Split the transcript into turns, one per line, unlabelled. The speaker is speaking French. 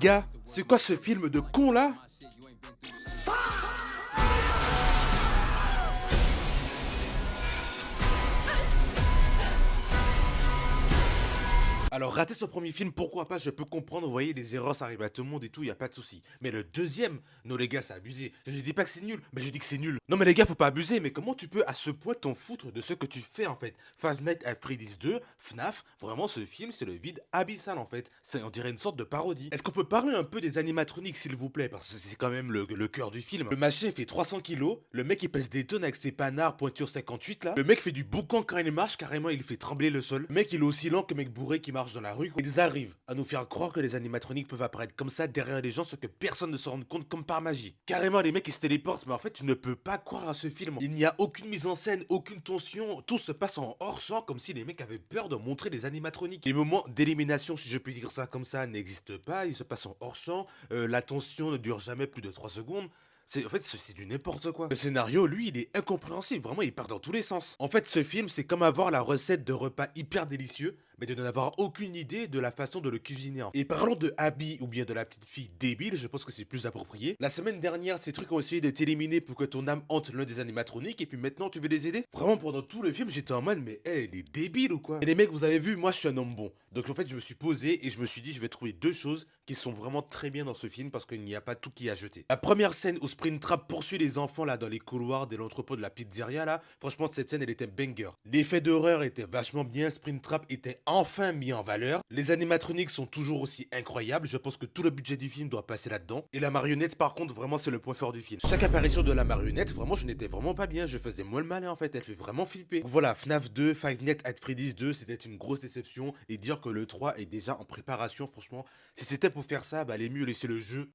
gars, c'est quoi ce film de con là? Alors, rater son premier film, pourquoi pas, je peux comprendre, vous voyez, les erreurs, ça arrive à tout le monde et tout, y a pas de souci. Mais le deuxième, non les gars, c'est abusé. Je dis pas que c'est nul, mais je dis que c'est nul. Non mais les gars, faut pas abuser, mais comment tu peux à ce point t'en foutre de ce que tu fais en fait? Five Nights at Freddy's 2, FNAF, vraiment ce film, c'est le vide abyssal en fait. C'est, on dirait une sorte de parodie. Est-ce qu'on peut parler un peu des animatroniques s'il vous plaît? Parce que c'est quand même le cœur du film. Le machin fait 300 kilos, le mec il pèse des tonnes avec ses panards pointure 58 là. Le mec fait du boucan quand il marche, carrément il fait trembler le sol. Le mec il est aussi lent que mec bourré qui marche dans la rue. Ils arrivent à nous faire croire que les animatroniques peuvent apparaître comme ça derrière les gens sans que personne ne se rende compte comme par magie. Carrément les mecs ils se téléportent, mais en fait tu ne peux pas croire à ce film. Il n'y a aucune mise en scène, aucune tension, tout se passe en hors champ comme si les mecs avaient peur de montrer les animatroniques. Les moments d'élimination, si je puis dire ça comme ça, n'existent pas, ils se passent en hors champ, la tension ne dure jamais plus de 3 secondes. En fait, c'est du n'importe quoi. Le scénario, lui, il est incompréhensible. Vraiment, il part dans tous les sens. En fait, ce film, c'est comme avoir la recette de repas hyper délicieux, mais de n'avoir aucune idée de la façon de le cuisiner. Et parlons de Abby ou bien de la petite fille débile, je pense que c'est plus approprié. La semaine dernière, ces trucs ont essayé de t'éliminer pour que ton âme hante l'un des animatroniques, et puis maintenant tu veux les aider. Vraiment, pendant tout le film, j'étais en mode, mais elle est débile ou quoi? Et les mecs, vous avez vu, moi je suis un homme bon. Donc en fait, je me suis posé et je me suis dit, je vais trouver deux choses qui sont vraiment très bien dans ce film parce qu'il n'y a pas tout qui est à jeter. La première scène où Springtrap poursuit les enfants là dans les couloirs de l'entrepôt de la pizzeria là, franchement cette scène elle était banger. L'effet d'horreur était vachement bien, Springtrap était enfin mis en valeur. Les animatroniques sont toujours aussi incroyables, je pense que tout le budget du film doit passer là-dedans. Et la marionnette par contre vraiment c'est le point fort du film. Chaque apparition de la marionnette, vraiment je n'étais vraiment pas bien, je faisais moins le malin en fait, elle fait vraiment flipper. Donc voilà, FNAF 2, Five Nights at Freddy's 2, c'était une grosse déception et dire que le 3 est déjà en préparation, franchement, si c'était pour faire ça, bah les mieux laisser le jeu